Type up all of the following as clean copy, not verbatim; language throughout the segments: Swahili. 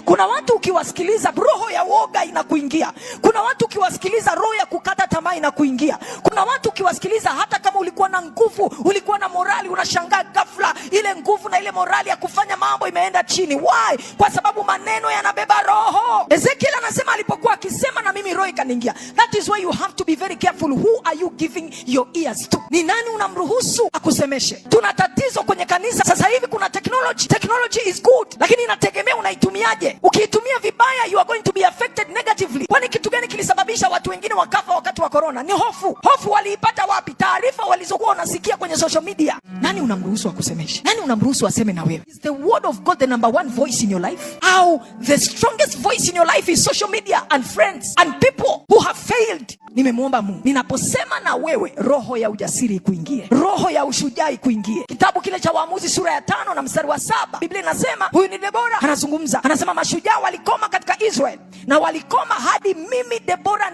Kuna watu ukiwasikiliza roho ya woga inakuingia. Kuna watu ukiwasikiliza roho ya kukata tamaa inakuingia. Kuna watu ukiwasikiliza hata kama ulikuwa na nguvu, ulikuwa na morali, unashangaa ghafla ile nguvu na ile morali ya kufanya mambo imeenda chini. Why? Kwa sababu maneno yanabeba roho. Ezekiel anasema alipokuwa akisema na mimi roho ikaniingia. That is why you have to be very careful. Who are you giving your ears to? Ni nani unamruhusu akusemeshe? Tuna tatizo kwenye kanisa sasa hivi. Kuna technology. Technology is good, lakini inategemea unaitumiaje. Ukiitumia vibaya, you are going to be affected negatively. Kwani kitu gani kilisababisha watu wengine wakafa wakati wa corona? Ni hofu. Hofu waliipata wapi? Taarifa walizokuwa wanasikia kwenye social media. Nani unamruhusu akusemeshe? Nani unamruhusu aseme na wewe? Is the word of God the number one voice in your life? Au the strongest voice in your life is social media and friends and people who have failed? Nimemuomba Mungu, ninaposema na wewe, roho ya ujasiri ikuingie, roho ya ushujaa ikuingie. Kitabu kile cha Waamuzi sura ya 5 na mstari wa 7, Biblia inasema, huyu ni Debora anazungumza, anasema mashujaa walikoma katika Israel, na walikoma hadi mimi Debora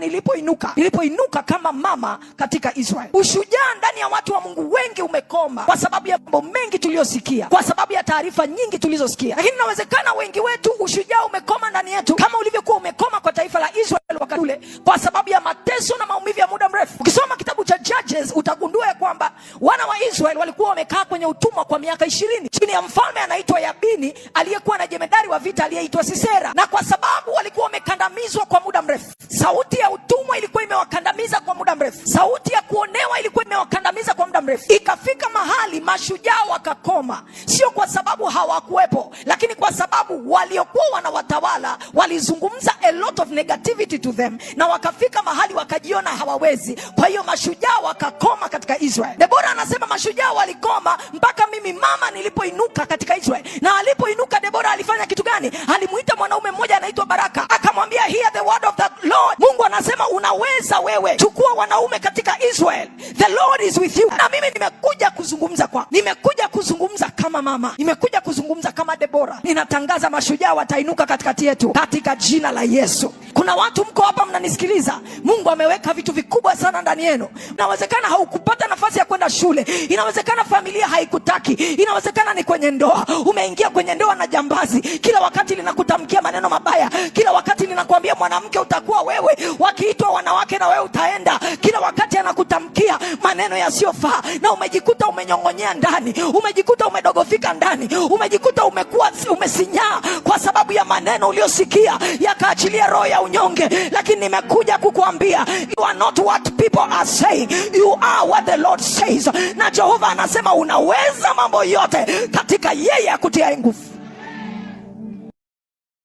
nilipoinuka kama mama katika Israel. Ushujaa ndani ya watu wa Mungu wengi umekoma kwa sababu ya mambo mengi tuliyosikia, kwa sababu ya taarifa nyingi tulizosikia. Lakini inawezekana wengi wetu ushujaa umekoma ndani yetu kama ulivyokuwa umekoma kwa taifa la Israel wakati ule, kwa sababu ya mateso na maumivu ya muda mrefu. Ukisoma kitabu cha Judges utagundua ya kwamba wana wa Israel walikuwa wamekaa kwenye utumwa kwa miaka 20 chini ya mfalme anaitwa Yabini, aliyekuwa na jemedari wa vita aliyeitwa Sisera. Na kwa sababu walikuwa wamekandamizwa kwa muda mrefu, sauti ya utumwa ilikuwa imewakandamiza kwa muda mrefu, sauti ya kuonewa ilikuwa imewakandamiza kwa muda mrefu. Ikafika mahali mashujaa wakakoma, sio kwa sababu hawakuwepo, lakini kwa sababu waliokuwa wanawatawala walizungumza a lot of negativity to them, na wakafika mahali wakajiona hawawezi. Kwa hiyo mashujaa wakakoma katika Israel. Debora anasema mashujaa walikoma mpaka mimi mama nilipoinuka katika Israel. Na alipoinuka Debora alifanya kitu gani? Alimuita mwanaume mmoja anaitwa Baraka, akamwambia hear the word of the Lord. Mungu anasema unaweza wewe, chukua wanaume katika Israel, the Lord is with you. Na mimi nimekuja kuzungumza nimekuja kuzungumza kama mama, nimekuja kuzungumza kama Debora. Ninatangaza mashujaa watainuka katikati yetu katika jina la Yesu. Kuna watu mko hapa mnanisikiliza, Mungu ameweka vitu vikubwa sana ndani yenu. Inawezekana haukupata nafasi ya kwenda shule, inawezekana familia haikutaki, inawezekana ni kwenye ndoa, umeingia kwenye ndoa na jambazi kila wakati linakutamkia maneno mabaya, kila wakati linakuambia mwanamke utakuwa wewe, wakiitwa wanawake na wewe utaenda, kila wakati anakutamkia maneno yasiyofaa, na umejikuta umenyongonyea ndani, umejikuta umedogofika ndani, umejikuta umesinyaa kwa sababu ya maneno uliyosikia yakaachilia roho ya unyonge. Lakini nimekuja kukuambia, you are not what people are saying, you are what the Lord says. Na Jehova anasema unaweza mambo yote katika yeye akutia nguvu.